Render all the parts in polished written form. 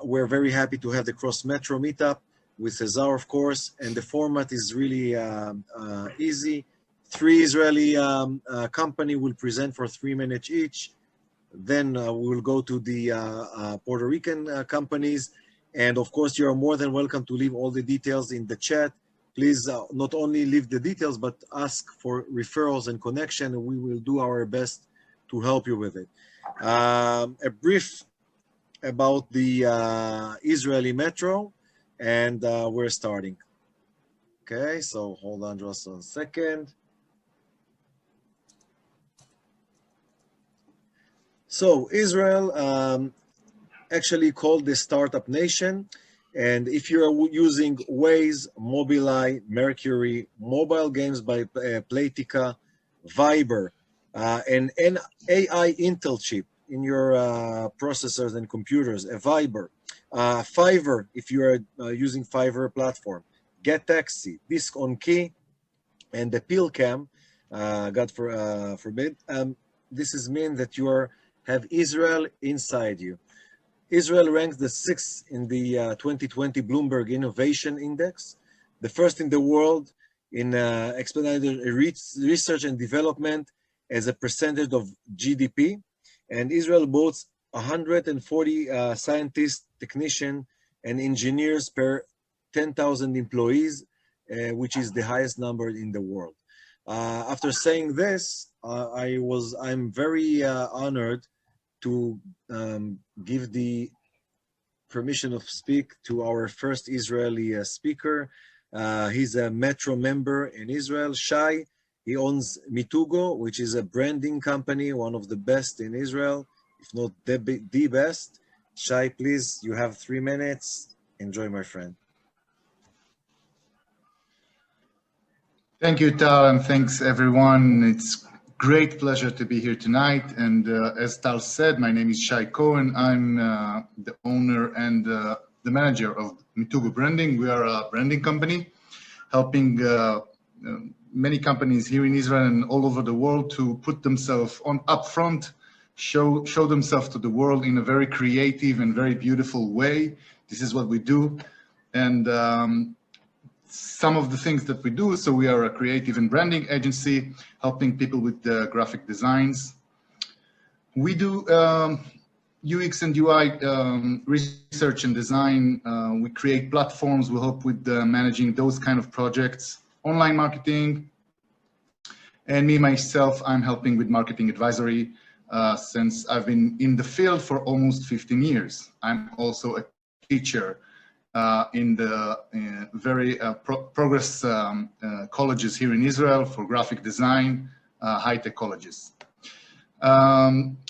We're very happy to have the Cross Metro meetup with Cesar, of course, and the format is really easy. 3 Israeli company will present for 3 minutes each. Then we will go to the Puerto Rican companies. And of course, you are more than welcome to leave all the details in the chat. Please not only leave the details, but ask for referrals and connection, and we will do our best to help you with it. A brief about the Israeli Metro, and we're starting. Okay, so hold on just a second. So Israel, actually called the startup nation. And if you're using Waze, Mobileye, Mercury, mobile games by Playtika, Viber, and an AI Intel chip in your processors and computers, a Viber, Fiverr, if you are using Fiverr platform, Get Taxi, Disc on Key, and the PillCam, God forbid, this is mean that you have Israel inside you. Israel ranks the 6th in the 2020 Bloomberg Innovation Index, the first in the world in expedited research and development as a percentage of GDP. And Israel boasts 140 scientists, technicians, and engineers per 10,000 employees, which is the highest number in the world. After saying this, I'm very honored to give the permission of speak to our first Israeli speaker. He's a Metro member in Israel, Shai. He owns Mitugo, which is a branding company, one of the best in Israel, if not the best. Shai, please, you have 3 minutes. Enjoy, my friend. Thank you, Tal, and thanks everyone. It's great pleasure to be here tonight. And as Tal said, my name is Shai Cohen. I'm the owner and the manager of Mitugo Branding. We are a branding company helping many companies here in Israel and all over the world to put themselves on upfront, show themselves to the world in a very creative and very beautiful way. This is what we do. And some of the things that we do, so we are a creative and branding agency helping people with graphic designs. We do UX and UI research and design. We create platforms. We help with managing those kind of projects, online marketing. And me, myself, I'm helping with marketing advisory since I've been in the field for almost 15 years. I'm also a teacher in the very progress colleges here in Israel for graphic design, high-tech colleges.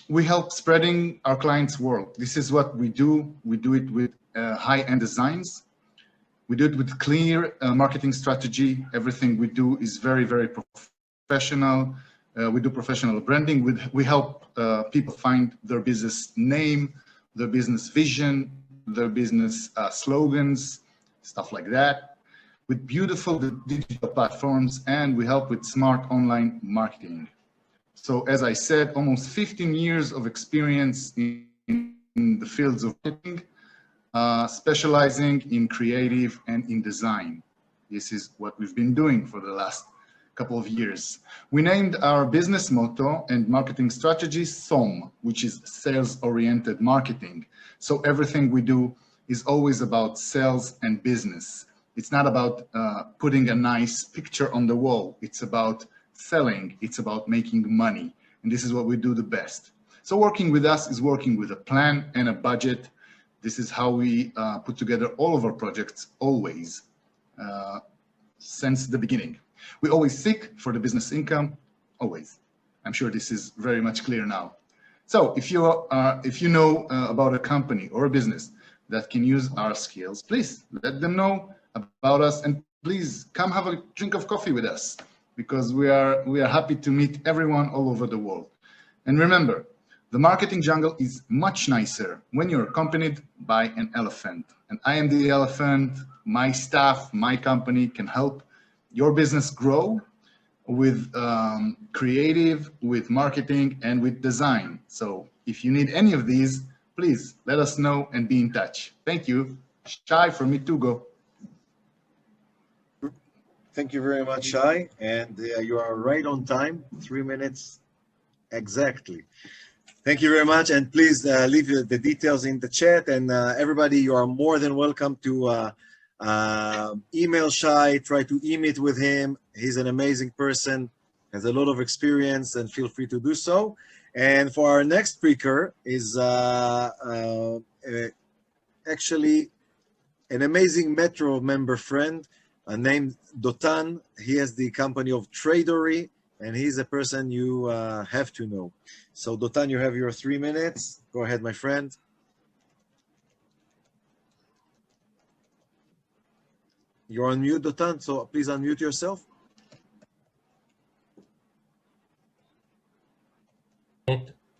We help spreading our clients' work. This is what we do. We do it with high-end designs. We do it with clear marketing strategy. Everything we do is very, very professional. We do professional branding. We help people find their business name, their business vision, their business slogans, stuff like that, with beautiful digital platforms, and we help with smart online marketing. So as I said, almost 15 years of experience in the fields of marketing, specializing in creative and in design. This is what we've been doing for the last couple of years. We named our business motto and marketing strategy SOM, which is sales-oriented marketing. So everything we do is always about sales and business. It's not about putting a nice picture on the wall. It's about selling. It's about making money. And this is what we do the best. So working with us is working with a plan and a budget. This is how we put together all of our projects always, since the beginning. We always seek for the business income, always. I'm sure this is very much clear now. So if you know about a company or a business that can use our skills, please let them know about us, and please come have a drink of coffee with us, because we are happy to meet everyone all over the world. And remember, the marketing jungle is much nicer when you're accompanied by an elephant. And I am the elephant. My staff, my company can help your business grow with creative, with marketing, and with design. So if you need any of these, please let us know and be in touch. Thank you. Shai from Mitugo. Thank you very much, Shai. And you are right on time, 3 minutes exactly. Thank you very much. And please leave the details in the chat. And everybody, you are more than welcome to email Shai, try to e-meet with him. He's an amazing person, has a lot of experience, and feel free to do so. And for our next speaker is actually an amazing Metro member friend named Dotan. He has the company of Tradery, and he's a person you have to know. So Dotan, you have your 3 minutes. Go ahead, my friend. You're on mute, Dotan, so please unmute yourself.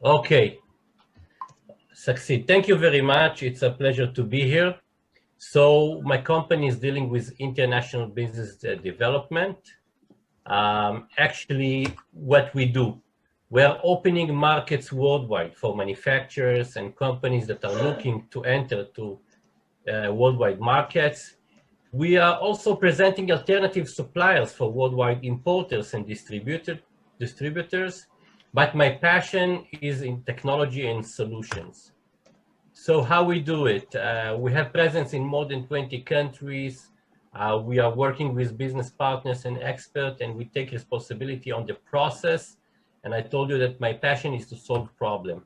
Okay, succeed. Thank you very much. It's a pleasure to be here. So my company is dealing with international business development. Actually, what we do, we're opening markets worldwide for manufacturers and companies that are looking to enter to worldwide markets. We are also presenting alternative suppliers for worldwide importers and distributors, but my passion is in technology and solutions. So how we do it? We have presence in more than 20 countries. We are working with business partners and experts, and we take responsibility on the process. And I told you that my passion is to solve problems.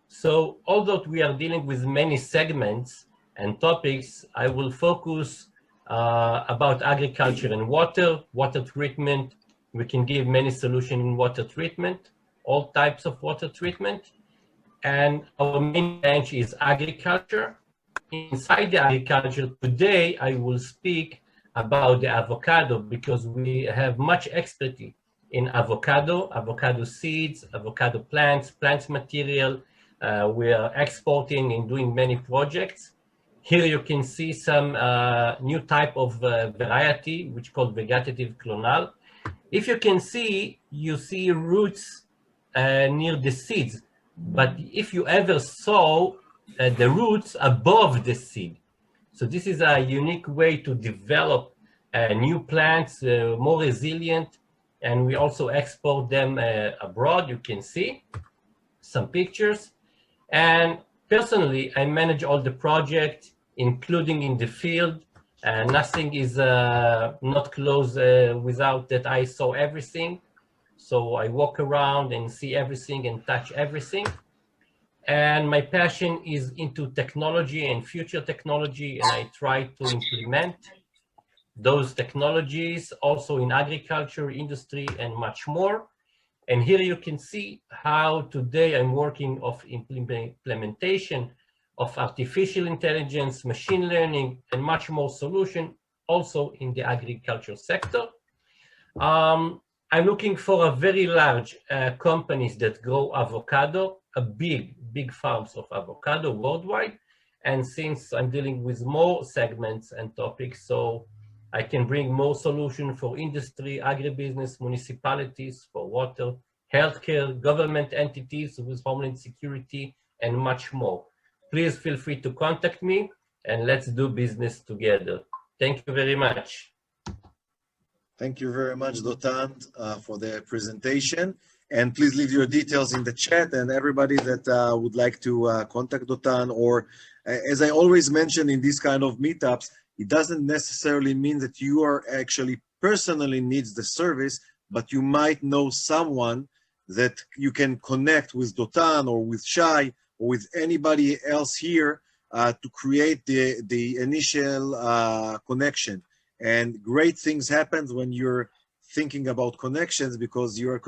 So although we are dealing with many segments and topics, I will focus about agriculture and water treatment. We can give many solutions in water treatment, all types of water treatment. And our main branch is agriculture. Inside the agriculture, today I will speak about the avocado because we have much expertise in avocado seeds, avocado plants, plant material. We are exporting and doing many projects. Here you can see some new type of variety, which called vegetative clonal. If you can see, you see roots near the seeds. But if you ever saw the roots above the seed, so this is a unique way to develop new plants, more resilient, and we also export them abroad. You can see some pictures. And personally, I manage all the projects, including in the field. Nothing is not closed without that I saw everything. So I walk around and see everything and touch everything. And my passion is into technology and future technology, and I try to implement those technologies also in agriculture, industry, and much more. And here you can see how today I'm working of implementation of artificial intelligence, machine learning, and much more solution also in the agriculture sector. I'm looking for a very large companies that grow avocado, a big farms of avocado worldwide. And since I'm dealing with more segments and topics, so I can bring more solution for industry, agribusiness, municipalities, for water, healthcare, government entities with homeland security, and much more. Please feel free to contact me and let's do business together. Thank you very much. Thank you very much, Dotan, for the presentation. And please leave your details in the chat, and everybody that would like to contact Dotan, or as I always mention in these kind of meetups, it doesn't necessarily mean that you are actually personally needs the service, but you might know someone that you can connect with Dotan or with Shai or with anybody else here to create the initial connection. And great things happen when you're thinking about connections because you're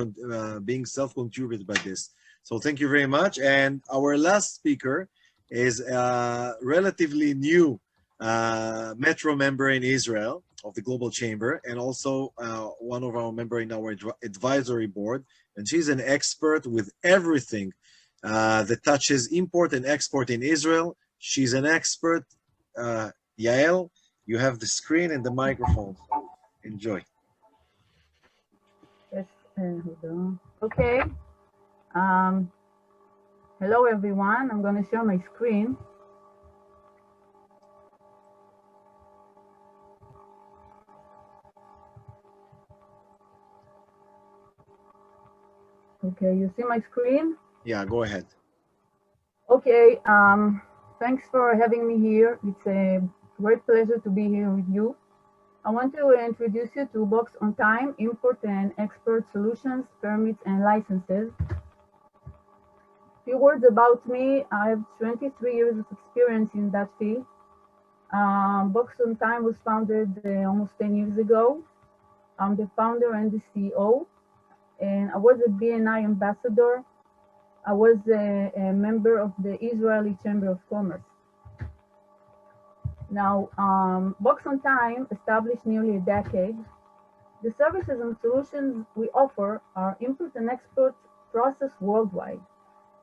being self-contributed by this. So thank you very much. And our last speaker is a relatively new Metro member in Israel of the Global Chamber, and also one of our members in our advisory board. And she's an expert with everything that touches import and export in Israel. She's an expert. Yael, you have the screen and the microphone. Enjoy. Yes, hold on. Okay. Hello, everyone. I'm going to share my screen. Okay, you see my screen? Yeah, go ahead. Okay, thanks for having me here. It's a great pleasure to be here with you. I want to introduce you to Box on Time, Import and Export Solutions, Permits and Licenses. Few words about me. I have 23 years of experience in that field. Box on Time was founded almost 10 years ago. I'm the founder and the CEO, and I was a BNI ambassador. I was a member of the Israeli Chamber of Commerce. Now, Box on Time, established nearly a decade. The services and solutions we offer are import and export process worldwide.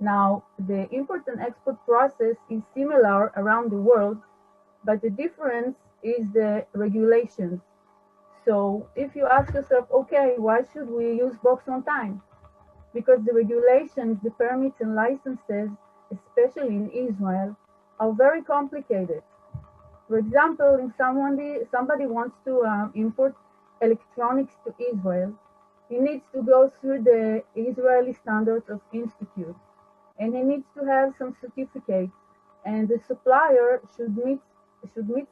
Now, the import and export process is similar around the world, but the difference is the regulations. So if you ask yourself, okay, why should we use Box on Time? Because the regulations, the permits and licenses, especially in Israel, are very complicated. For example, if somebody wants to import electronics to Israel, he needs to go through the Israeli Standards of Institute, and he needs to have some certificates, and the supplier should meet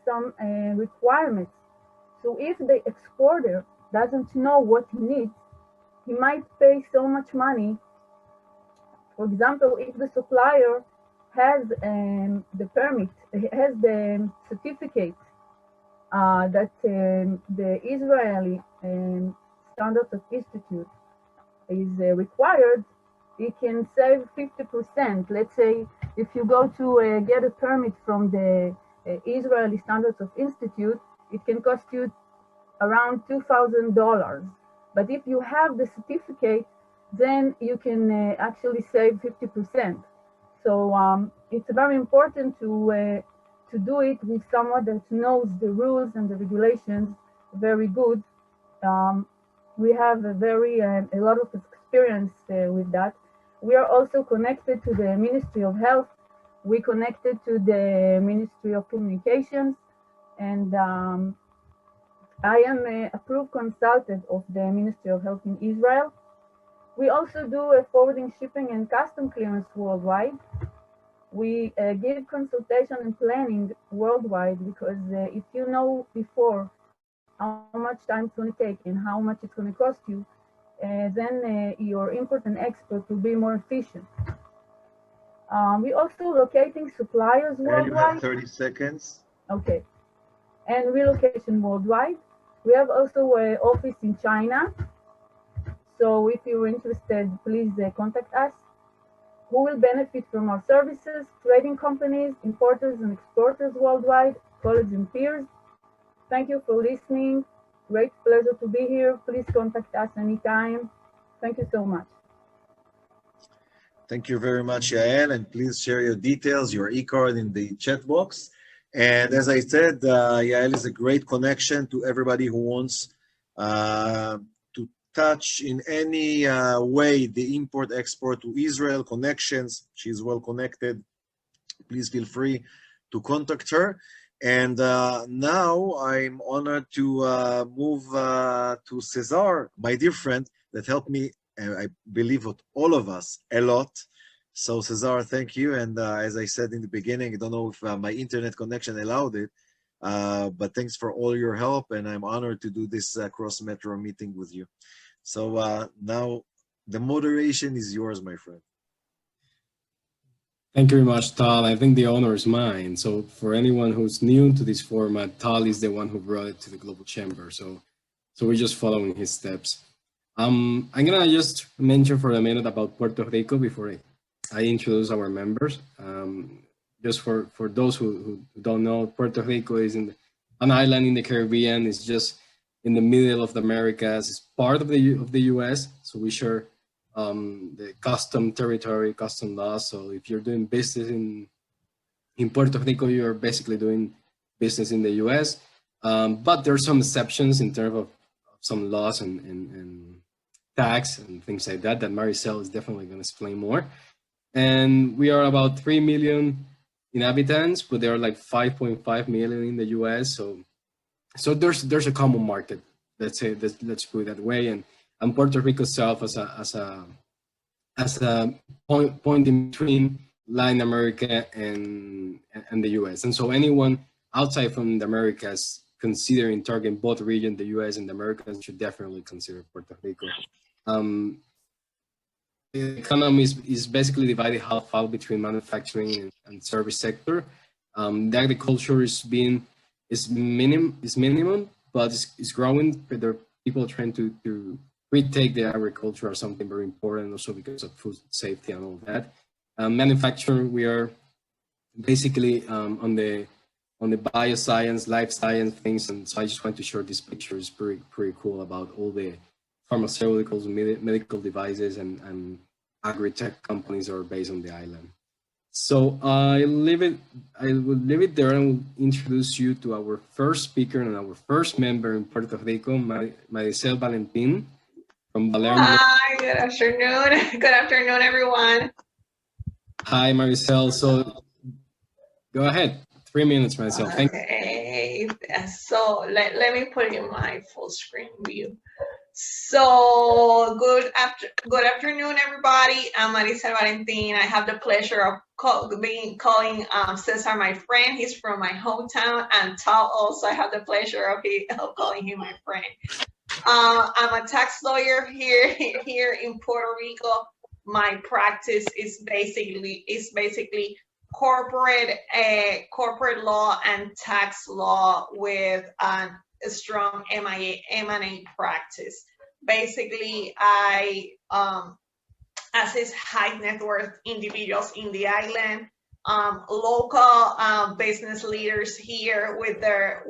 some requirements. So if the exporter doesn't know what he needs, he might pay so much money. For example, if the supplier has the permit, has the certificate that the Israeli Standards of Institute is required, he can save 50%. Let's say if you go to get a permit from the Israeli Standards of Institute, it can cost you around $2,000. But if you have the certificate, then you can actually save 50%. So it's very important to do it with someone that knows the rules and the regulations very good. We have a lot of experience with that. We are also connected to the Ministry of Health. We connected to the Ministry of Communications, and I am an approved consultant of the Ministry of Health in Israel. We also do forwarding, shipping, and custom clearance worldwide. We give consultation and planning worldwide because if you know before how much time it's going to take and how much it's going to cost you, then your import and export will be more efficient. We also locating suppliers worldwide. And you have 30 seconds. Okay. And relocation worldwide. We have also an office in China. So if you're interested, please contact us. Who will benefit from our services? Trading companies, importers and exporters worldwide, colleagues and peers. Thank you for listening. Great pleasure to be here. Please contact us anytime. Thank you so much. Thank you very much, Yael, and please share your details, your e-card in the chat box. And as I said, Yael is a great connection to everybody who wants to touch in any way the import-export to Israel connections. She's well connected. Please feel free to contact her. And now I'm honored to move to Cesar, my dear friend, that helped me, I believe, with all of us a lot. So Cesar, thank you. And as I said in the beginning, I don't know if my internet connection allowed it, but thanks for all your help. And I'm honored to do this cross-metro meeting with you. So now the moderation is yours, my friend. Thank you very much, Tal. I think the honor is mine. So for anyone who's new to this format, Tal is the one who brought it to the Global Chamber. So we're just following his steps. I'm gonna just mention for a minute about Puerto Rico before I introduce our members. Just for those who don't know, Puerto Rico is an island in the Caribbean. It's just in the middle of the Americas. It's part of the U.S. So we share the custom territory, custom laws. So if you're doing business in Puerto Rico, you're basically doing business in the U.S. But there are some exceptions in terms of some laws and tax and things like that Maricel is definitely going to explain more. And we are about 3 million inhabitants, but there are like 5.5 million in the US. So there's a common market. Let's say let's put it that way. And Puerto Rico itself as a point in between Latin America and the US. And so anyone outside from the Americas considering targeting both regions, the US and the Americas, should definitely consider Puerto Rico. The economy is basically divided half between manufacturing and service sector. The agriculture is minimum, but it's growing. There are people trying to retake the agriculture as something very important, also because of food safety and all that. Manufacturing, we are basically on the bioscience, life science things, and so I just want to share this picture. It's pretty cool about all the pharmaceuticals, medical devices, and agri-tech companies are based on the island. So I will leave it there and will introduce you to our first speaker and our first member in Puerto Rico, Maricel Valentin from Valermo. Hi, good afternoon. Good afternoon, everyone. Hi, Maricel. So go ahead. 3 minutes, Maricel. Thank you. Okay, so let me put in my full screen view. So good afternoon, everybody. I'm Maricel Valentin. I have the pleasure of calling Cesar my friend. He's from my hometown, and Tal also. I have the pleasure of calling him my friend. I'm a tax lawyer here in Puerto Rico. My practice is basically corporate law and tax law with a strong M&A practice. Basically, I assist high net worth individuals in the island, local business leaders here with their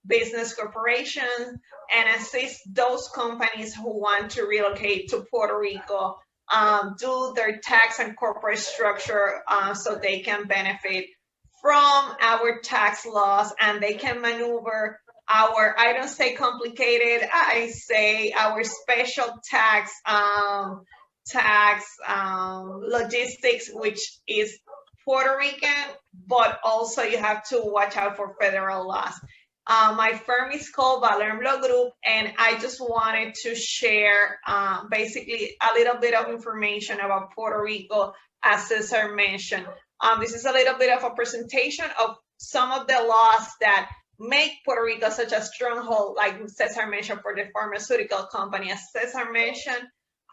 business corporation, and assist those companies who want to relocate to Puerto Rico, do their tax and corporate structure so they can benefit from our tax laws, and they can maneuver our, I don't say complicated, I say our special tax logistics, which is Puerto Rican, but also you have to watch out for federal laws. My firm is called Valermo Group, and I just wanted to share basically a little bit of information about Puerto Rico, as Cesar mentioned. This is a little bit of a presentation of some of the laws that make Puerto Rico such a stronghold, like Cesar mentioned, for the pharmaceutical company. As Cesar mentioned,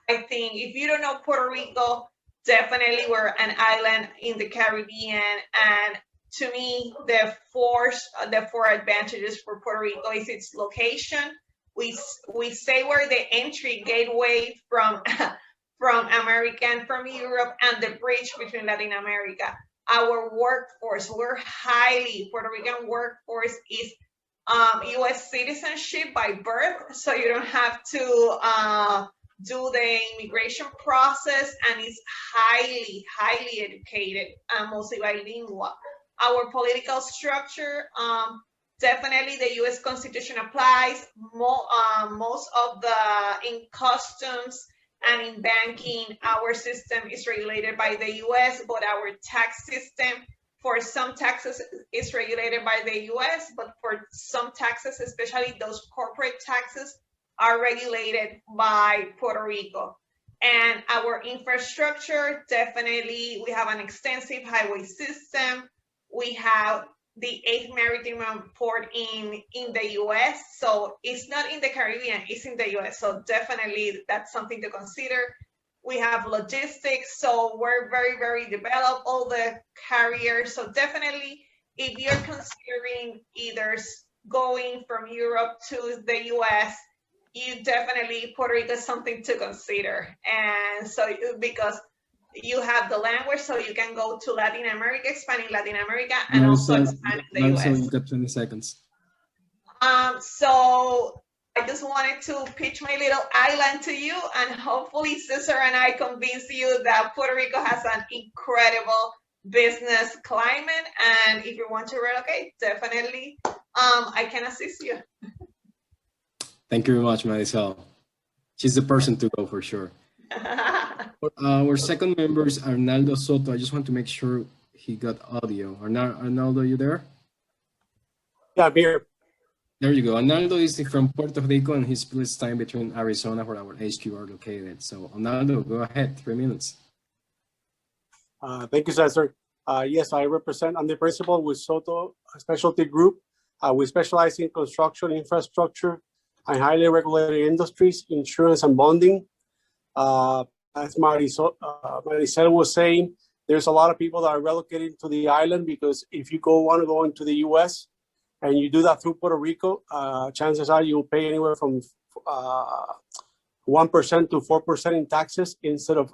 I think if you don't know Puerto Rico, definitely we're an island in the Caribbean, and to me, the four advantages for Puerto Rico is its location. We say we're the entry gateway from America and from Europe, and the bridge between Latin America. Our workforce, Puerto Rican workforce is U.S. citizenship by birth, so you don't have to do the immigration process, and it's highly educated and mostly bilingual. Our political structure, definitely the U.S. Constitution applies. Most of in customs and in banking, our system is regulated by the U.S., but our tax system, for some taxes, is regulated by the U.S., but for some taxes, especially those corporate taxes, are regulated by Puerto Rico. And our infrastructure, definitely, we have an extensive highway system. We have the 8th maritime port in the U.S., so it's not in the Caribbean, it's in the U.S., so definitely that's something to consider. We have logistics, so we're very developed, all the carriers, so definitely if you're considering either going from Europe to the U.S., you definitely, Puerto Rico is something to consider. And so, because you have the language, so you can go to Latin America, expand in Latin America, and also expand in the US. You got 20 seconds. So I just wanted to pitch my little island to you, and hopefully Cesar and I convince you that Puerto Rico has an incredible business climate, and if you want to relocate, definitely I can assist you. Thank you very much, Maricel. She's the person to go for sure. Our second member is Arnaldo Soto. I just want to make sure he got audio. Arnaldo, you there? Yeah, I'm here. There you go. Arnaldo is from Puerto Rico and he splits time between Arizona, where our HQ are located. So Arnaldo, go ahead, 3 minutes. Thank you, Cesar. Yes, I'm the principal with Soto Specialty Group. We specialize in construction, infrastructure, and highly regulated industries, insurance and bonding. As Maricel was saying, there's a lot of people that are relocating to the island because if you want to go into the U.S. and you do that through Puerto Rico, chances are you'll pay anywhere from 1% to 4% in taxes instead of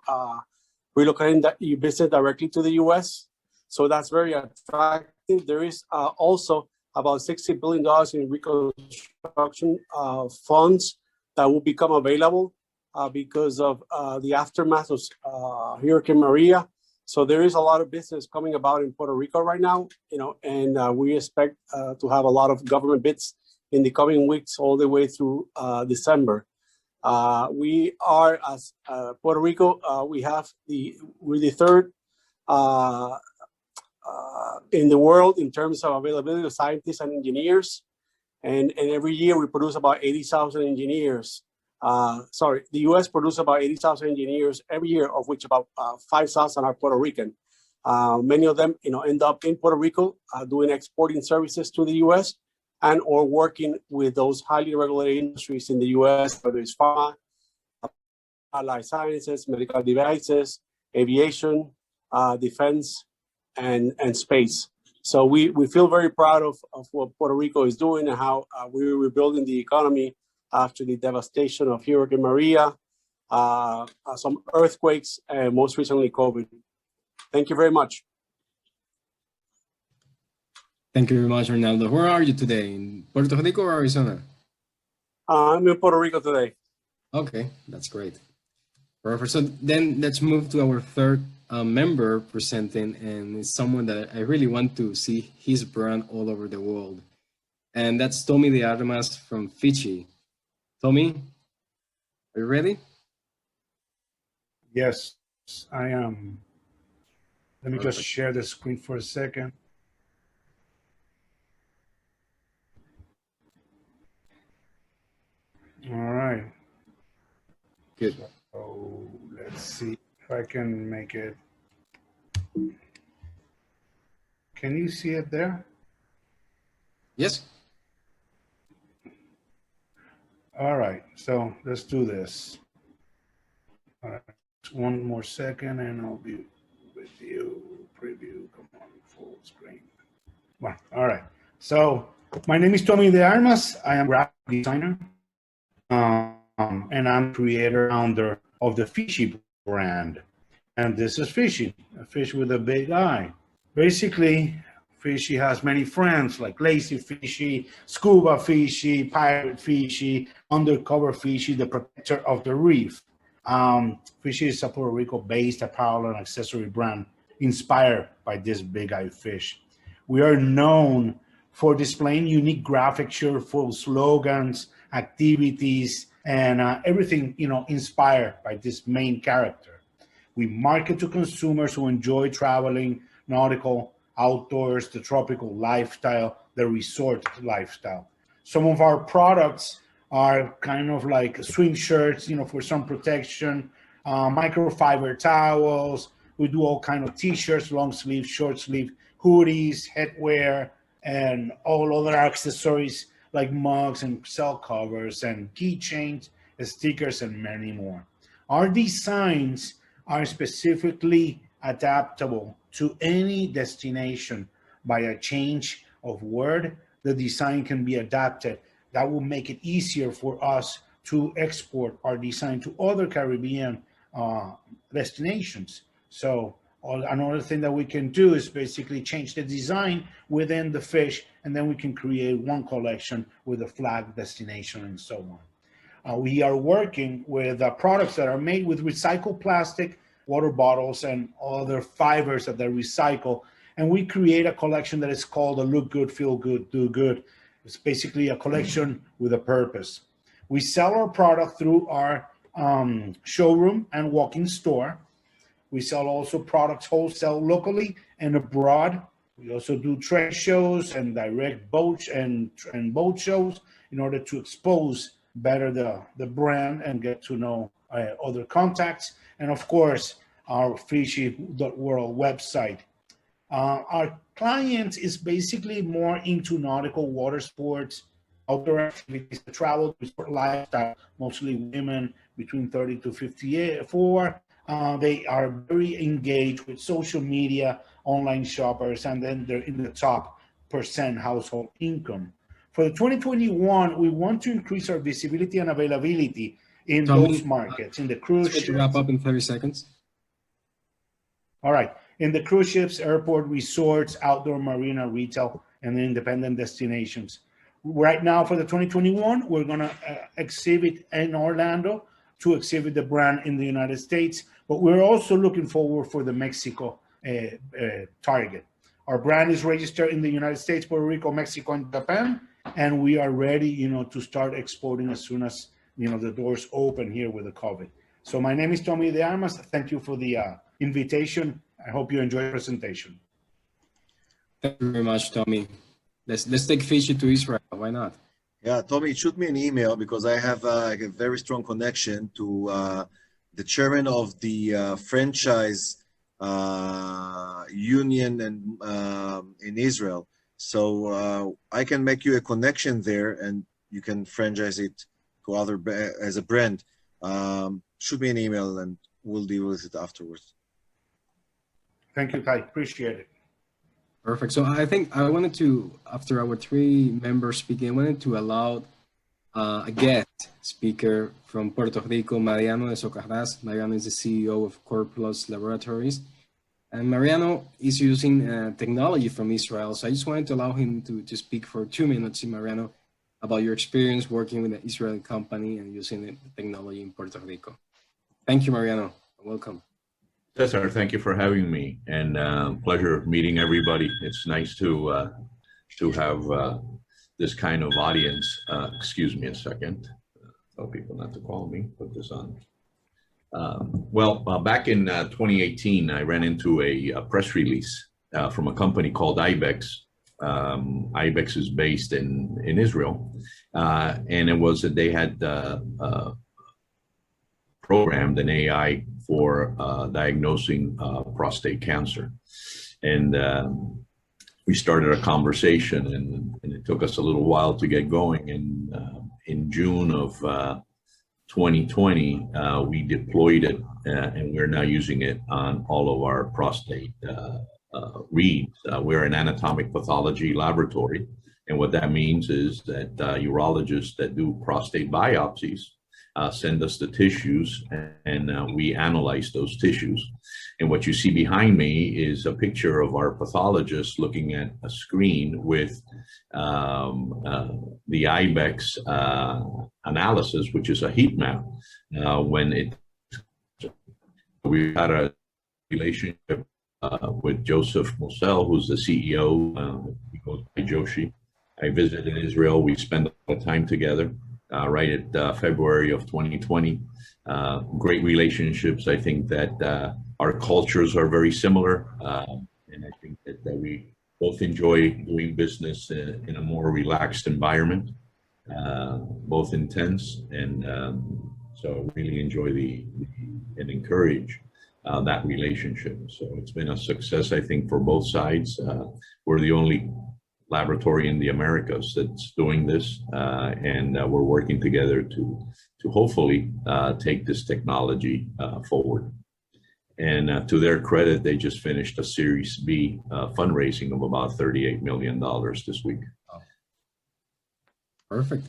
relocating your business directly to the U.S. So that's very attractive. There is also about $60 billion in reconstruction funds that will become available because of the aftermath of Hurricane Maria. So there is a lot of business coming about in Puerto Rico right now, and we expect to have a lot of government bids in the coming weeks all the way through December. We are, as Puerto Rico, we're the third in the world in terms of availability of scientists and engineers. And every year we produce about 80,000 engineers. The US produces about 80,000 engineers every year, of which about 5,000 are Puerto Rican. Many of them, end up in Puerto Rico doing exporting services to the US and or working with those highly regulated industries in the US, whether it's pharma, life sciences, medical devices, aviation, defense, and space. So we feel very proud of what Puerto Rico is doing and how we're rebuilding the economy after the devastation of Hurricane Maria, some earthquakes, and most recently COVID. Thank you very much. Thank you very much, Arnaldo. Where are you today? In Puerto Rico or Arizona? I'm in Puerto Rico today. Okay, that's great. Perfect. So then let's move to our third member presenting, and it's someone that I really want to see his brand all over the world. And that's Tommy de Armas from Fiji. Tommy, are you ready? Yes, I am. Let me just share the screen for a second. All right. Good. So let's see if I can make it. Can you see it there? Yes. All right, so let's do this. All right, one more second and I'll be with you. Preview, come on, full screen. Well, all right, so my name is Tommy de Armas. I am a graphic designer and I'm creator founder of the Fishy brand. And this is Fishy, a fish with a big eye. Basically, Fishy has many friends like Lazy Fishy, Scuba Fishy, Pirate Fishy, Undercover Fishy, the protector of the reef. Fishy is a Puerto Rico-based apparel and accessory brand inspired by this big-eye fish. We are known for displaying unique graphic, cheerful slogans, activities, and everything inspired by this main character. We market to consumers who enjoy traveling, nautical, outdoors, the tropical lifestyle, the resort lifestyle. Some of our products are kind of like swim shirts, for some protection, microfiber towels. We do all kind of t-shirts, long sleeve, short sleeve, hoodies, headwear, and all other accessories like mugs and cell covers and keychains, stickers, and many more. Our designs are specifically adaptable to any destination. By a change of word, the design can be adapted. That will make it easier for us to export our design to other Caribbean destinations. So another thing that we can do is basically change the design within the fish, and then we can create one collection with a flag destination and so on. We are working with products that are made with recycled plastic, water bottles, and other fibers that they recycle. And we create a collection that is called a Look Good, Feel Good, Do Good. It's basically a collection with a purpose. We sell our product through our showroom and walk-in store. We sell also products wholesale locally and abroad. We also do trade shows and direct boat and boat shows in order to expose better the brand and get to know other contacts. And of course, our fishy.world website. Our client is basically more into nautical water sports, outdoor activities, travel, resort lifestyle, mostly women between 30 to 54. They are very engaged with social media, online shoppers, and then they're in the top % household income. For the 2021, we want to increase our visibility and availability in those markets, in the cruise ships. To wrap up in 30 seconds. All right. In the cruise ships, airport, resorts, outdoor marina, retail, and independent destinations. Right now for the 2021, we're going to exhibit in Orlando to exhibit the brand in the United States, but we're also looking forward for the Mexico target. Our brand is registered in the United States, Puerto Rico, Mexico, and Japan, and we are ready, to start exporting as soon as, the doors open here with the COVID. So my name is Tommy de Armas. Thank you for the invitation. I hope you enjoy the presentation. Thank you very much, Tommy. Let's take Fishy to Israel. Why not? Yeah, Tommy, shoot me an email because I have a very strong connection to the chairman of the franchise union and in Israel. So I can make you a connection there, and you can franchise it to other as a brand. Shoot me an email, and we'll deal with it afterwards. Thank you, Ty. Appreciate it. Perfect. So I think I wanted to, after our 3 members speaking, I wanted to allow a guest speaker from Puerto Rico, Mariano de Socarrás. Mariano is the CEO of Core Plus Laboratories. And Mariano is using technology from Israel. So I just wanted to allow him to speak for 2 minutes, Mariano, about your experience working with an Israeli company and using the technology in Puerto Rico. Thank you, Mariano. Welcome. Cesar, thank you for having me, and pleasure meeting everybody. It's nice to have this kind of audience. Excuse me a second. Tell people not to call me. Put this on. Back in 2018, I ran into a press release from a company called Ibex. Ibex is based in Israel, and it was that they had programmed an AI for diagnosing prostate cancer. And we started a conversation, and it took us a little while to get going. And in June of 2020, we deployed it, and we're now using it on all of our prostate reads. We're an anatomic pathology laboratory. And what that means is that urologists that do prostate biopsies send us the tissues, and we analyze those tissues. And what you see behind me is a picture of our pathologist looking at a screen with the Ibex analysis, which is a heat map. We had a relationship with Joseph Mosel, who's the CEO. He goes by Joshi. I visited Israel. We spent a lot of time together. Right at February of 2020. Great relationships. I think that our cultures are very similar, and I think that we both enjoy doing business in a more relaxed environment, both intense, and so really enjoy and encourage that relationship. So it's been a success, I think, for both sides. We're the only laboratory in the Americas that's doing this, and we're working together to hopefully take this technology forward. And to their credit, they just finished a Series B fundraising of about $38 million this week. Perfect.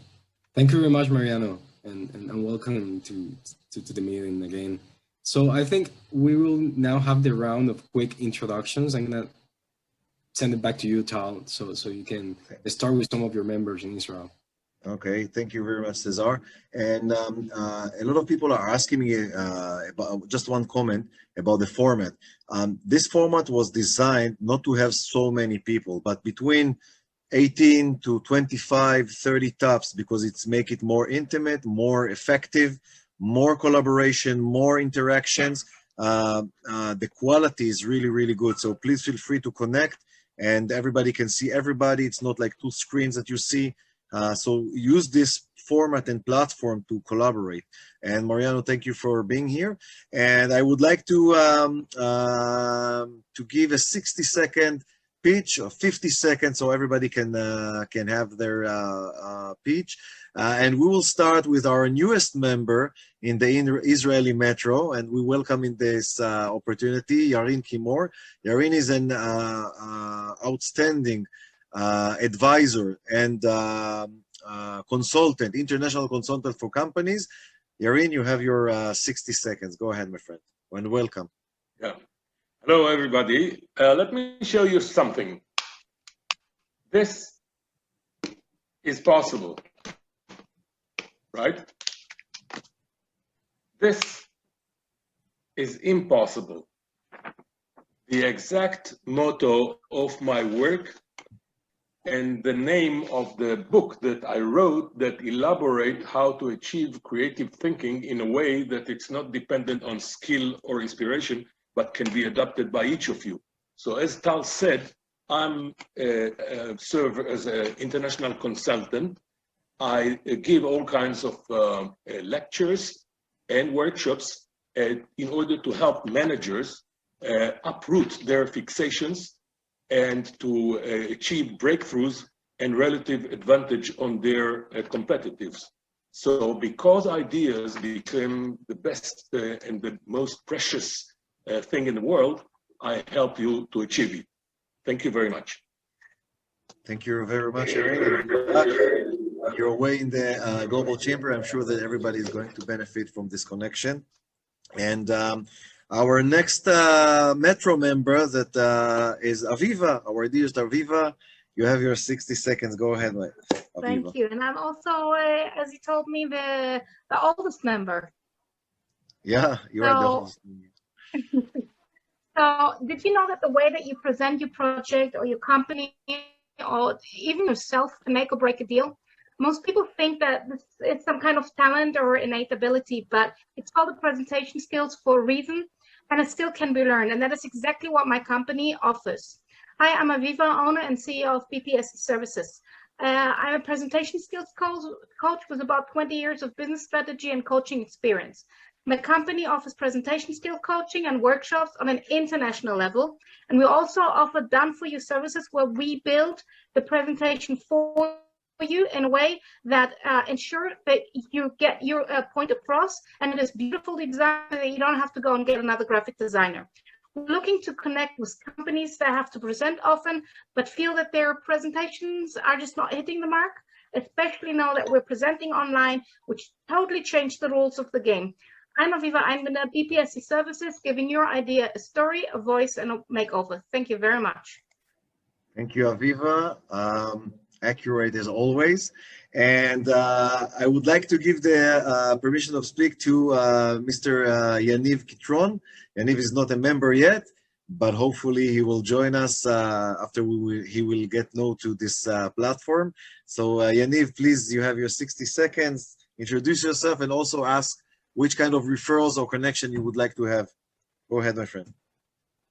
Thank you very much, Mariano, and welcome to the meeting again. So I think we will now have the round of quick introductions. I'm gonna send it back to you, Tal, so you can start with some of your members in Israel. Okay, thank you very much, Cesar. And a lot of people are asking me about just one comment about the format. This format was designed not to have so many people, but between 18 to 25, 30 tops, because it's make it more intimate, more effective, more collaboration, more interactions. The quality is really, really good. So please feel free to connect, and everybody can see everybody. It's not like two screens that you see. So use this format and platform to collaborate. And Mariano, thank you for being here. And I would like to give a 60-second pitch or 50 seconds so everybody can have their pitch. And we will start with our newest member in the Israeli Metro, and we welcome in this opportunity Yarin Kimor. Yarin is an outstanding advisor and consultant, international consultant for companies. Yarin, you have your 60 seconds. Go ahead, my friend, and welcome. Yeah. Hello, everybody. Let me show you something. This is possible, right? This is impossible. The exact motto of my work and the name of the book that I wrote that elaborate how to achieve creative thinking in a way that it's not dependent on skill or inspiration, but can be adopted by each of you. So as Tal said, I'm serve as an international consultant. I give all kinds of lectures and workshops in order to help managers uproot their fixations and to achieve breakthroughs and relative advantage on their competitives. So because ideas become the best and the most precious thing in the world, I help you to achieve it. Thank you very much. Thank you very much, Yarin. You're away in the Global Chamber. I'm sure that everybody is going to benefit from this connection. And our next Metro member that is Aviva, our dearest Aviva. You have your 60 seconds. Go ahead, Aviva. Thank you. And I'm also, as you told me, the oldest member. Yeah, you are the oldest. So did you know that the way that you present your project or your company or even yourself can make or break a deal? Most people think that it's some kind of talent or innate ability, but it's called the presentation skills for a reason, and it still can be learned. And that is exactly what my company offers. Hi, I'm Aviva, owner and CEO of BPS Services. I'm a presentation skills coach with about 20 years of business strategy and coaching experience. My company offers presentation skill coaching and workshops on an international level. And we also offer done-for-you services where we build the presentation for you in a way that ensures that you get your point across and it is beautifully designed so that you don't have to go and get another graphic designer. We're looking to connect with companies that have to present often, but feel that their presentations are just not hitting the mark, especially now that we're presenting online, which totally changed the rules of the game. I'm Aviva. I'm in the BPSC Services, giving your idea a story, a voice, and a makeover. Thank you very much. Thank you, Aviva. Accurate as always. And I would like to give the permission of speak to Mr. Yaniv Kitron. Yaniv is not a member yet, but hopefully he will join us after he will get known to this platform. So Yaniv, please, you have your 60 seconds. Introduce yourself and also ask which kind of referrals or connection you would like to have. Go ahead, my friend.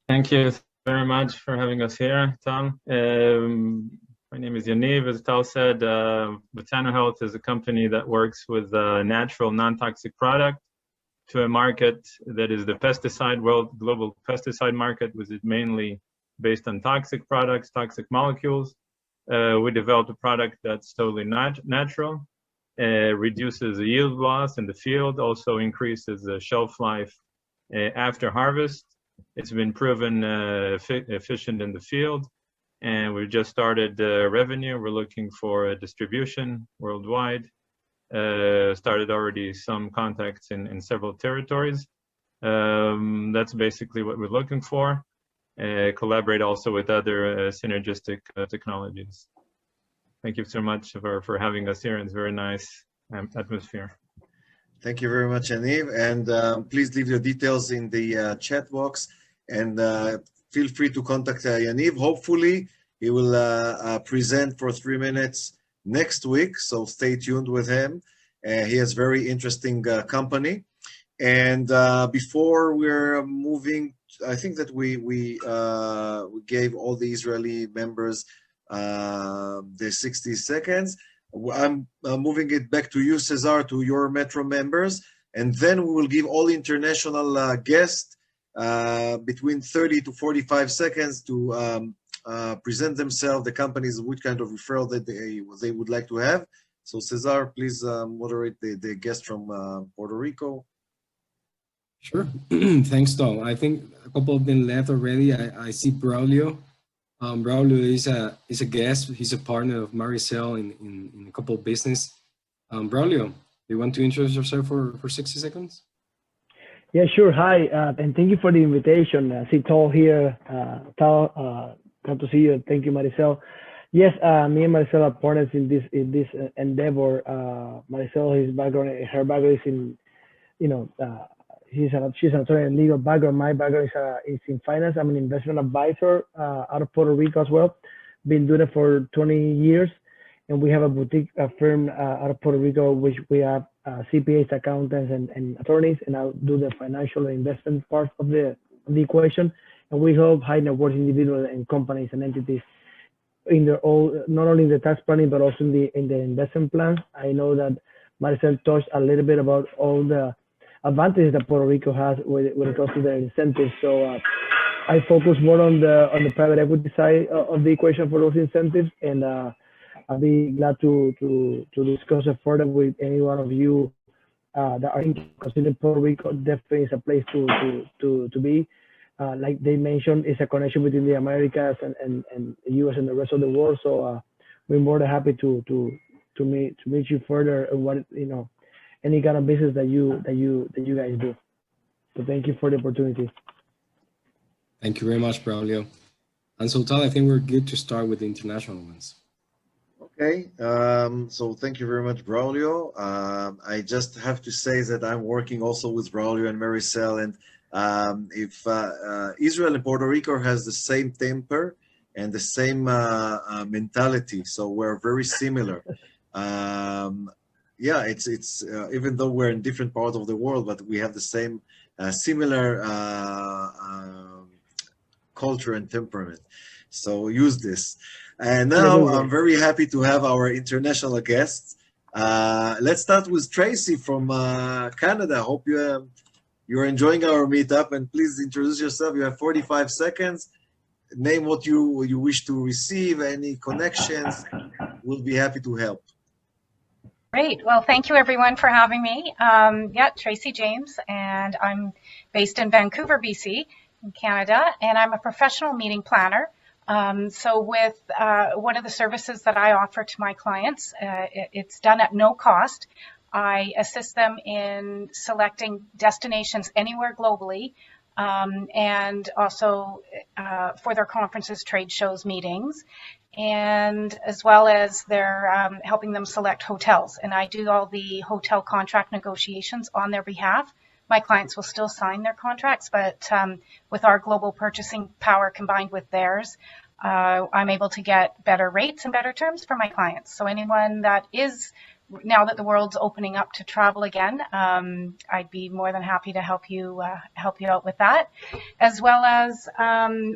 Thank you very much for having us here, Tom. My name is Yaniv. As Tal said, Botano Health is a company that works with a natural, non-toxic product to a market that is the pesticide world, global pesticide market, which is mainly based on toxic products, toxic molecules. We developed a product that's totally natural, reduces the yield loss in the field, also increases the shelf life after harvest. It's been proven efficient in the field. And we've just started revenue. We're looking for a distribution worldwide. Started already some contacts in several territories. That's basically what we're looking for. Collaborate also with other synergistic technologies. Thank you so much for having us here. It's a very nice atmosphere. Thank you very much, Yaniv. And please leave your details in the chat box. And feel free to contact Yaniv. Hopefully, he will present for 3 minutes next week. So stay tuned with him. He has very interesting company. And before we're moving, I think that we gave all the Israeli members the 60 seconds. I'm moving it back to you, Cesar, to your Metro members, and then we will give all international guests between 30 to 45 seconds to present themselves, the companies, which kind of referral that they would like to have. So Cesar, please moderate the guest from Puerto Rico. Sure. Thanks, Tom. I think a couple of them left already. I see Braulio. Braulio is a guest. He's a partner of Maricel in a couple of business. Braulio, do you want to introduce yourself for 60 seconds? Yeah, sure. Hi, and thank you for the invitation. Tal here. Tal, glad to see you. Thank you, Maricel. Yes, me and Maricel are partners in this endeavor. Maricel, her background is in, she's an attorney and legal background. My background is in finance. I'm an investment advisor out of Puerto Rico as well. Been doing it for 20 years. And we have a boutique firm out of Puerto Rico, which we have CPAs, accountants, and attorneys. And I'll do the financial and investment part of the equation. And we help high net worth individuals and companies and entities in their all, not only in the tax planning, but also in the investment plans. I know that Maricel touched a little bit about all the advantages that Puerto Rico has when it comes to their incentives. So I focus more on the private equity side of the equation for those incentives, and I'll be glad to discuss it further with any one of you that are considering Puerto Rico. Definitely is a place to be. Like they mentioned, it's a connection between the Americas and the U.S. and the rest of the world. So we're more than happy to meet you further. What any kind of business that you guys do. So thank you for the opportunity. Thank you very much, Braulio. And so, Tal, I think we're good to start with the international ones. Okay, so thank you very much, Braulio. I just have to say that I'm working also with Braulio and Maricel, and if Israel and Puerto Rico has the same temper and the same mentality, so we're very similar. Yeah, it's even though we're in different parts of the world, but we have the same similar culture and temperament. So use this. And now I'm very happy to have our international guests. Let's start with Tracy from Canada. Hope you're enjoying our meetup, and please introduce yourself. You have 45 seconds. Name what you wish to receive, any connections. We'll be happy to help. Great. Well, thank you everyone for having me. Yeah, Tracy James, and I'm based in Vancouver, BC, in Canada, and I'm a professional meeting planner. So with one of the services that I offer to my clients, it's done at no cost. I assist them in selecting destinations anywhere globally, and also for their conferences, trade shows, meetings, and as well as they're helping them select hotels. And I do all the hotel contract negotiations on their behalf. My clients will still sign their contracts, but with our global purchasing power combined with theirs, I'm able to get better rates and better terms for my clients. So anyone that is, now that the world's opening up to travel again, I'd be more than happy to help you out with that, as well as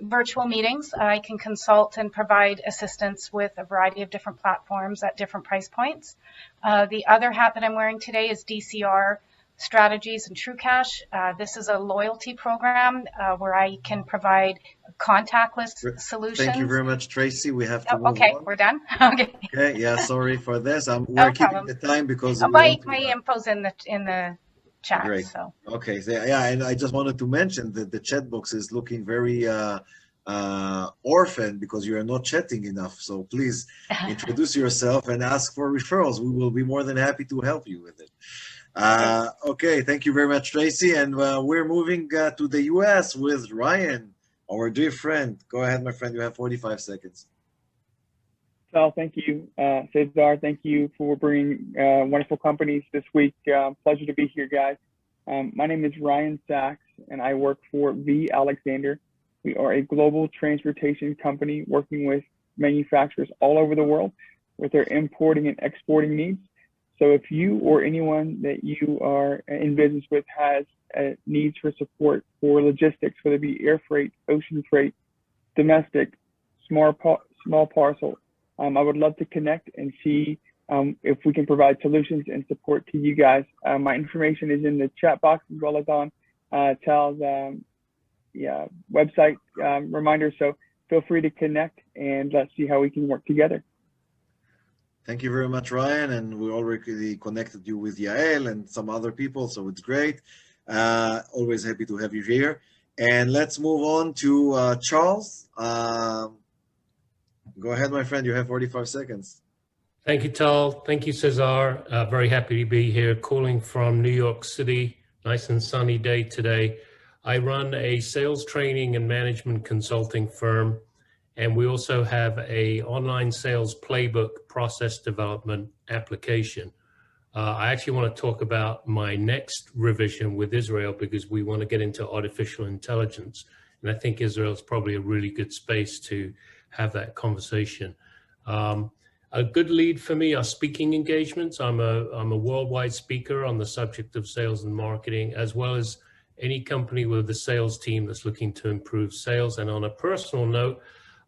virtual meetings. I can consult and provide assistance with a variety of different platforms at different price points. The other hat that I'm wearing today is DCR Strategies and TrueCash. This is a loyalty program where I can provide contactless solutions. Thank you very much, Tracy. We have to move okay, on. we're done. Okay. Okay, yeah, sorry for this. We're keeping the time because my info's in the chat. Great. So. Okay, so, yeah, and I just wanted to mention that the chat box is looking very orphan because you are not chatting enough. So please introduce yourself and ask for referrals. We will be more than happy to help you with it. Okay, thank you very much, Tracy. And we're moving to the US with Ryan, our dear friend. Go ahead, my friend. You have 45 seconds. Sal, thank you. Cesar, thank you for bringing wonderful companies this week. Pleasure to be here, guys. My name is Ryan Sachs, and I work for V. Alexander. We are a global transportation company working with manufacturers all over the world with their importing and exporting needs. So if you or anyone that you are in business with has needs for support for logistics, whether it be air freight, ocean freight, domestic, small parcel, I would love to connect and see if we can provide solutions and support to you guys. My information is in the chat box as well as on Tal's website reminder. So feel free to connect and let's see how we can work together. Thank you very much, Ryan. And we already connected you with Yael and some other people, so it's great. Always happy to have you here. And let's move on to Charles. Go ahead, my friend. You have 45 seconds. Thank you, Tal. Thank you, Cesar. Very happy to be here, calling from New York City. Nice and sunny day today. I run a sales training and management consulting firm, and we also have an online sales playbook process development application. I actually want to talk about my next revision with Israel because we want to get into artificial intelligence. And I think Israel is probably a really good space to have that conversation. A good lead for me are speaking engagements. I'm a worldwide speaker on the subject of sales and marketing, as well as any company with a sales team that's looking to improve sales. And on a personal note,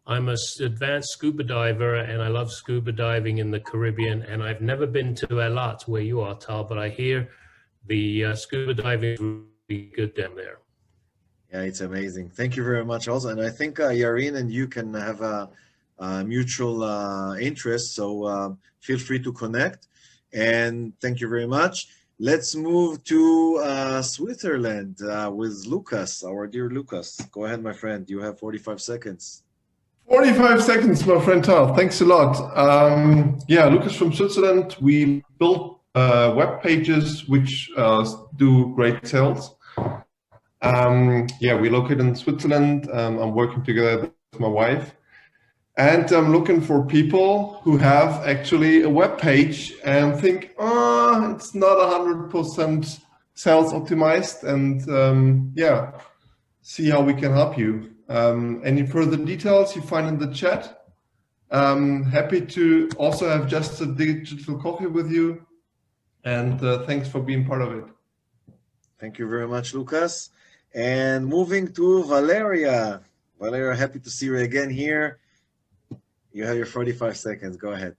I'm an advanced scuba diver, and I love scuba diving in the Caribbean. And I've never been to Eilat, where you are, Tal, but I hear the scuba diving is really good down there. Yeah, it's amazing. Thank you very much also. And I think Yarin and you can have a mutual interest, so feel free to connect. And thank you very much. Let's move to Switzerland with Lucas, our dear Lucas. Go ahead, my friend. You have 45 seconds. 45 seconds, my friend Tal. Thanks a lot. Yeah, Lucas from Switzerland. We built web pages which do great sales. Yeah, we're located in Switzerland. I'm working together with my wife. And I'm looking for people who have actually a web page and think, oh, it's not 100% sales optimized. And yeah, see how we can help you. Any further details you find in the chat. Happy to also have just a digital coffee with you. And thanks for being part of it. Thank you very much, Lucas. And moving to Valeria. Valeria, happy to see you again here. You have your 45 seconds. Go ahead.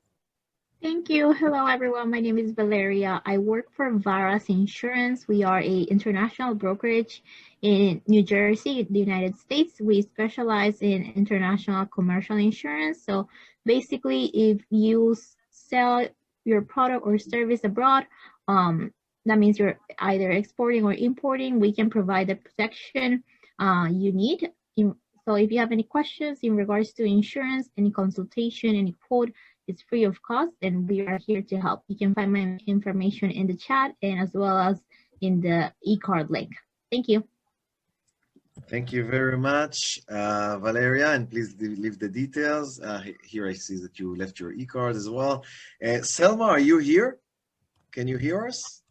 Thank you. Hello, everyone. My name is Valeria. I work for Varas Insurance. We are an international brokerage in New Jersey, the United States. We specialize in international commercial insurance. So basically, if you sell your product or service abroad, that means you're either exporting or importing, we can provide the protection you need. So if you have any questions in regards to insurance, any consultation, any quote, it's free of cost, and we are here to help. You can find my information in the chat and as well as in the e-card link. Thank you. Thank you very much, Valeria, and please leave the details. Here I see that you left your e-card as well. Selma, are you here? Can you hear us?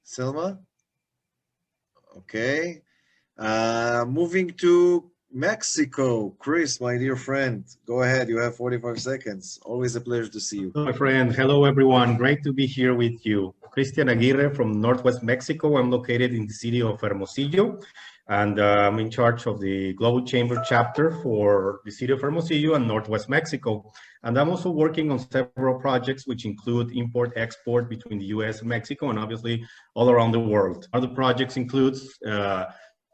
Selma? Okay. Moving to Mexico, Chris, my dear friend, go ahead. You have 45 seconds. Always a pleasure to see you. My friend, hello everyone. Great to be here with you. Cristian Aguirre from Northwest Mexico. I'm located in the city of Hermosillo, and I'm in charge of the Global Chamber chapter for the city of Hermosillo and Northwest Mexico. And I'm also working on several projects which include import-export between the US and Mexico, and obviously all around the world. Other projects includes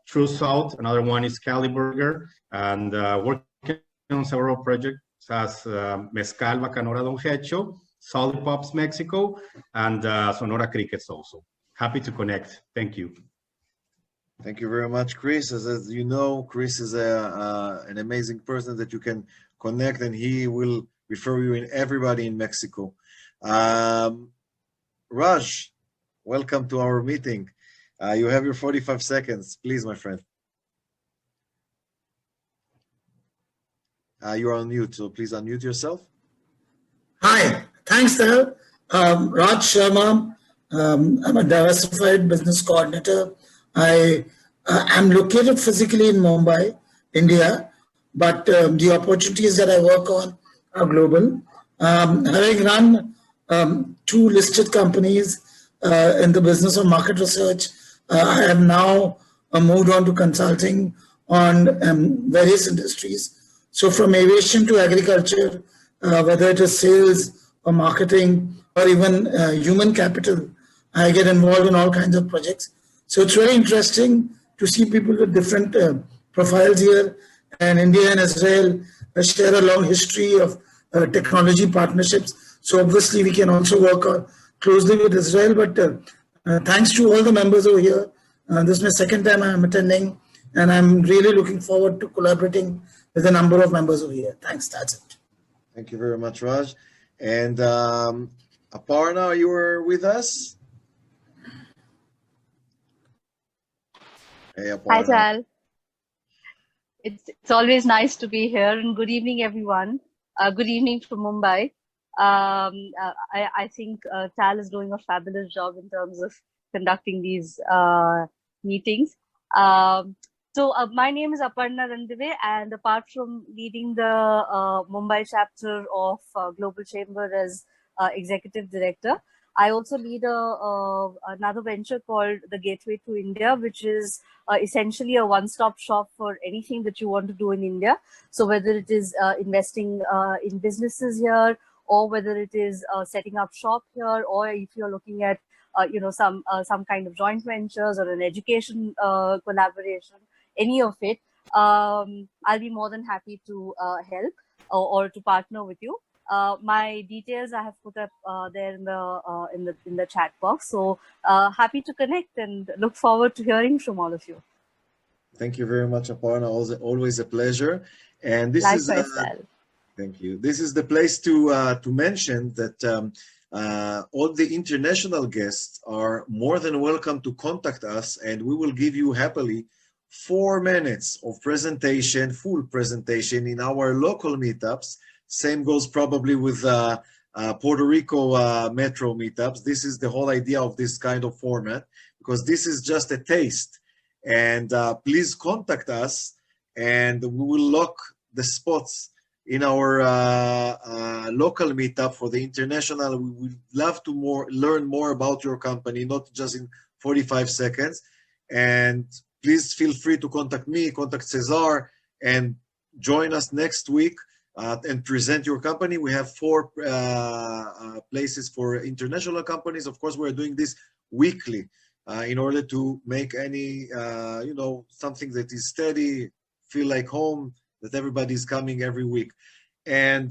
True Salt, another one is Caliburger, and working on several projects as Mezcal Bacanora Don Hecho, Solid Pops Mexico, and Sonora Crickets also. Happy to connect. Thank you. Thank you very much, Chris. As you know, Chris is an amazing person that you can connect, and he will refer you in everybody in Mexico. Raj, welcome to our meeting. You have your 45 seconds. Please, my friend. You're on mute, so please unmute yourself. Hi, thanks, sir. Raj Sharma. I'm a diversified business coordinator. I am located physically in Mumbai, India, but the opportunities that I work on are global. Having run 2 listed companies in the business of market research. I have now moved on to consulting on various industries. So from aviation to agriculture, whether it is sales or marketing or even human capital, I get involved in all kinds of projects. So it's very interesting to see people with different profiles here. And India and Israel share a long history of technology partnerships. So obviously we can also work closely with Israel. But thanks to all the members over here. This is my second time I'm attending, and I'm really looking forward to collaborating with a number of members over here. Thanks, that's it. Thank you very much, Raj. And Aparna, you were with us? Hey, Aparna. Hi, Tal. It's always nice to be here, and good evening, everyone. Good evening from Mumbai. I think Tal is doing a fabulous job in terms of conducting these meetings. So my name is Aparna Randive, and apart from leading the Mumbai chapter of Global Chamber as Executive Director, I also lead another venture called the Gateway to India, which is essentially a one-stop shop for anything that you want to do in India. So whether it is investing in businesses here, or whether it is setting up shop here, or if you're looking at some kind of joint ventures or an education collaboration, any of it, I'll be more than happy to help or to partner with you. My details I have put up there in the chat box. So happy to connect and look forward to hearing from all of you. Thank you very much, Aparna. Always a pleasure. And this Likewise, is thank you. This is the place to mention that all the international guests are more than welcome to contact us, and we will give you happily 4 minutes of presentation, full presentation in our local meetups. Same goes probably with Puerto Rico Metro meetups. This is the whole idea of this kind of format, because this is just a taste. And please contact us, and we will lock the spots in our local meetup. For the international, we would love to learn more about your company, not just in 45 seconds. And please feel free to contact me, contact Cesar, and join us next week and present your company. We have 4 places for international companies. Of course, we're doing this weekly in order to make any, something that is steady, feel like home, that everybody's coming every week. And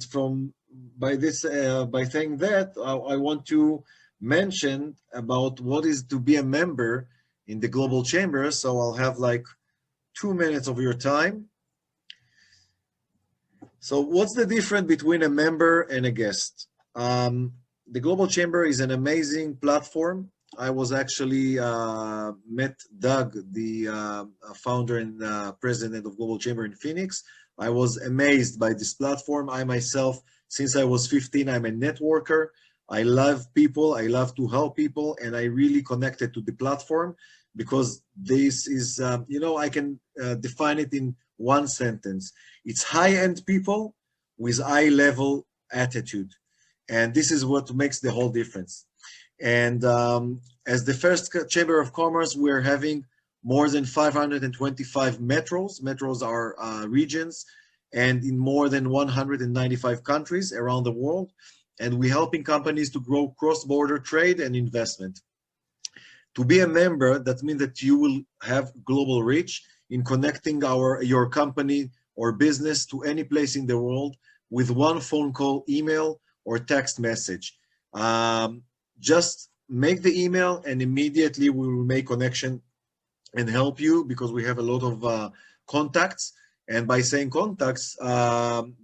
by saying that, I want to mention about what is to be a member in the Global Chamber. So I'll have like 2 minutes of your time. So what's the difference between a member and a guest? The Global Chamber is an amazing platform. I was actually met Doug, the founder and president of Global Chamber in Phoenix. I was amazed by this platform. I myself, since I was 15, I'm a networker. I love people, I love to help people, and I really connected to the platform because this is, I can define it in one sentence. It's high-end people with high-level attitude. And this is what makes the whole difference. And as the first Chamber of Commerce, we're having more than 525 metros. Metros are regions, and in more than 195 countries around the world. And we're helping companies to grow cross-border trade and investment. To be a member, that means that you will have global reach in connecting your company or business to any place in the world with one phone call, email, or text message. Just make the email and immediately we will make connection and help you, because we have a lot of contacts. And by saying contacts,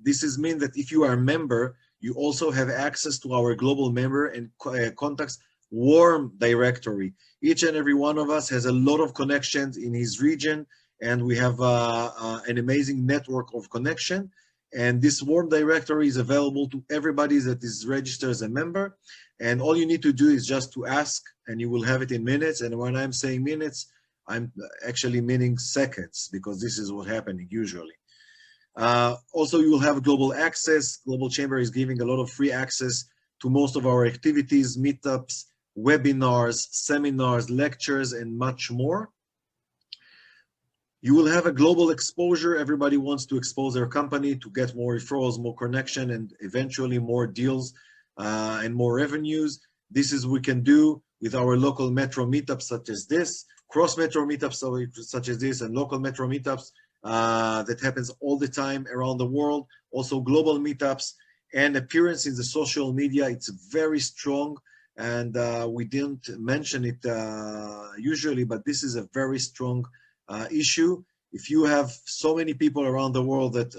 this is mean that if you are a member, you also have access to our global member and contacts warm directory. Each and every one of us has a lot of connections in his region, and we have an amazing network of connection. And this warm directory is available to everybody that is registered as a member. And all you need to do is just to ask, and you will have it in minutes. And when I'm saying minutes, I'm actually meaning seconds, because this is what's happening usually. Also, you will have global access. Global Chamber is giving a lot of free access to most of our activities, meetups, webinars, seminars, lectures, and much more. You will have a global exposure. Everybody wants to expose their company to get more referrals, more connection, and eventually more deals and more revenues. This is we can do with our local metro meetups such as this, cross-metro meetups such as this, and local metro meetups that happens all the time around the world. Also global meetups and appearance in the social media. It's very strong, and we didn't mention it usually, but this is a very strong issue. If you have so many people around the world that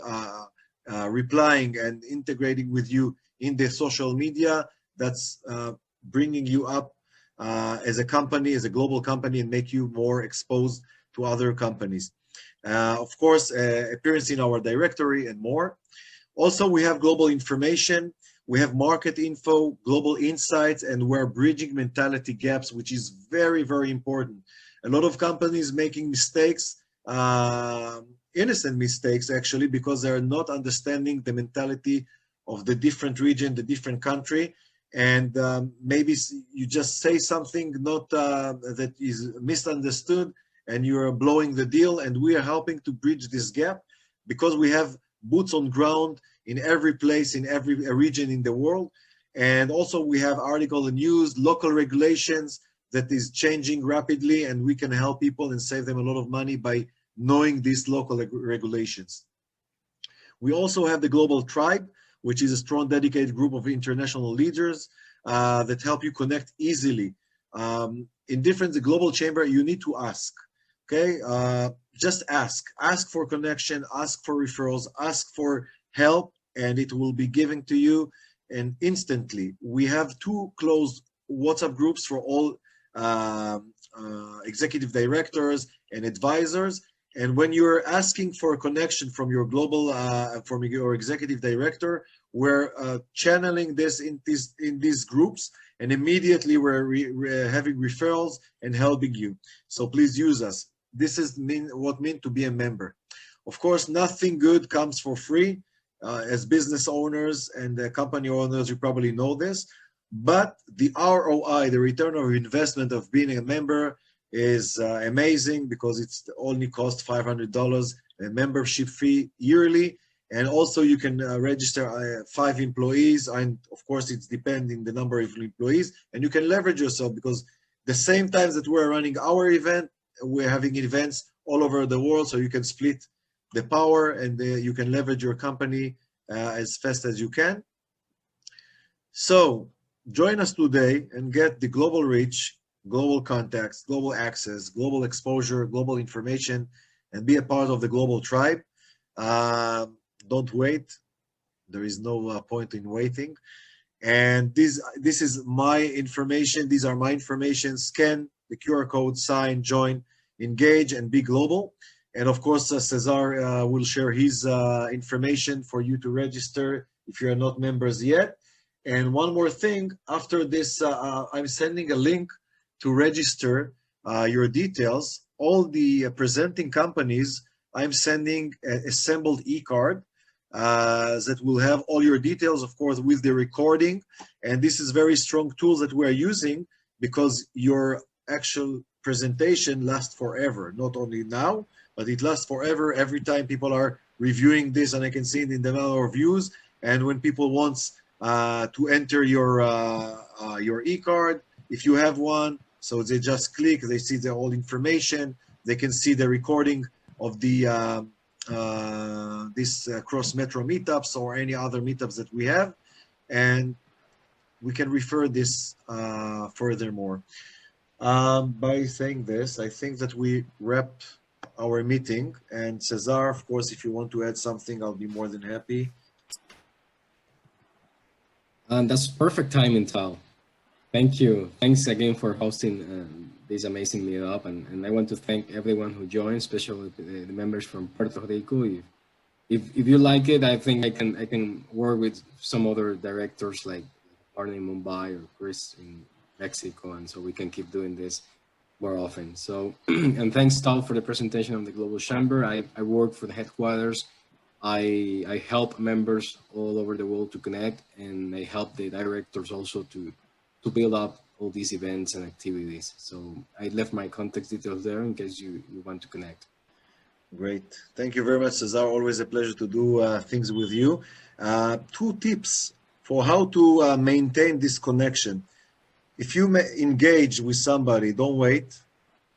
replying and integrating with you in the social media, that's bringing you up as a company, as a global company, and make you more exposed to other companies. Of course, appearance in our directory and more. Also, we have global information, we have market info, global insights, and we're bridging mentality gaps, which is very, very important. A lot of companies making mistakes, innocent mistakes actually, because they're not understanding the mentality of the different region, the different country, and maybe you just say something not that is misunderstood, and you're blowing the deal. And we are helping to bridge this gap because we have boots on ground in every place, in every region in the world, and also we have article and news, local regulations that is changing rapidly, and we can help people and save them a lot of money by knowing these local regulations. We also have the Global Tribe, which is a strong, dedicated group of international leaders that help you connect easily. In the global chamber, you need to ask, okay? Just ask for connection, ask for referrals, ask for help, and it will be given to you and instantly. We have 2 closed WhatsApp groups for all executive directors and advisors. And when you're asking for a connection from your global, from your executive director, we're channeling this in these groups, and immediately we're having referrals and helping you. So please use us. This is what means to be a member. Of course, nothing good comes for free. As business owners and company owners, you probably know this. But the ROI, the return of investment of being a member, is amazing because it's only cost $500, a membership fee yearly, and also you can register 5 employees, and of course it's depending the number of employees, and you can leverage yourself because the same times that we're running our event, we're having events all over the world, so you can split the power and you can leverage your company as fast as you can. So join us today and get the global reach, global contacts, global access, global exposure, global information, and be a part of the global tribe. Don't wait. There is no point in waiting. And this is my information. These are my information. Scan the QR code, sign, join, engage, and be global. And of course, Cesar will share his information for you to register if you are not members yet. And one more thing, after this, I'm sending a link to register your details. All the presenting companies, I'm sending an assembled e-card that will have all your details, of course, with the recording. And this is very strong tools that we're using because your actual presentation lasts forever, not only now, but it lasts forever. Every time people are reviewing this, and I can see it in the number of views. And when people want to enter your e-card, if you have one, so they just click, they see the whole information, they can see the recording of the this cross metro meetups or any other meetups that we have, and we can refer this furthermore. By saying this, I think that we wrapped our meeting. And Cesar, of course, if you want to add something, I'll be more than happy. That's perfect timing, Tal. Thank you. Thanks again for hosting this amazing meetup. And I want to thank everyone who joined, especially the members from Puerto Rico. If you like it, I think I can work with some other directors like Arne in Mumbai or Chris in Mexico, and so we can keep doing this more often. So, and thanks, Tal, for the presentation of the Global Chamber. I work for the headquarters I help members all over the world to connect, and I help the directors also to build up all these events and activities. So I left my contact details there in case you want to connect. Great. Thank you very much, Cesar. Always a pleasure to do things with you. 2 tips for how to maintain this connection. If you engage with somebody, don't wait.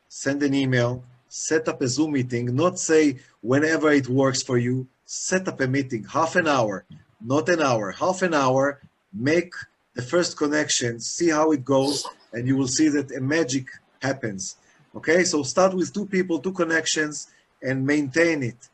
Send an email, set up a Zoom meeting, not say whenever it works for you. Set up a meeting, half an hour, not an hour, half an hour. Make the first connection, see how it goes, and you will see that a magic happens. Okay, so start with 2 people, 2 connections, and maintain it.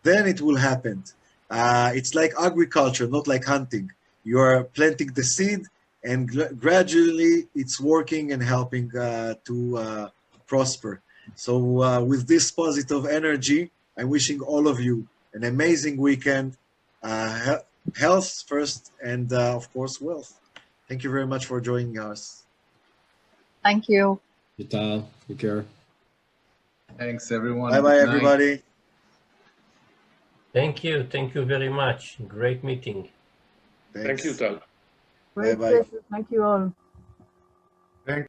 Then it will happen. It's like agriculture, not like hunting. You are planting the seed, and gradually it's working and helping to prosper. So with this positive energy, I'm wishing all of you an amazing weekend. Health first, and of course, wealth. Thank you very much for joining us. Thank you. Vital, take care. Thanks, everyone. Bye-bye, Good night. everybody. Thank you. Thank you very much. Great meeting. Thank you, Tal. Great Bye-bye. session. Thank you all. Thank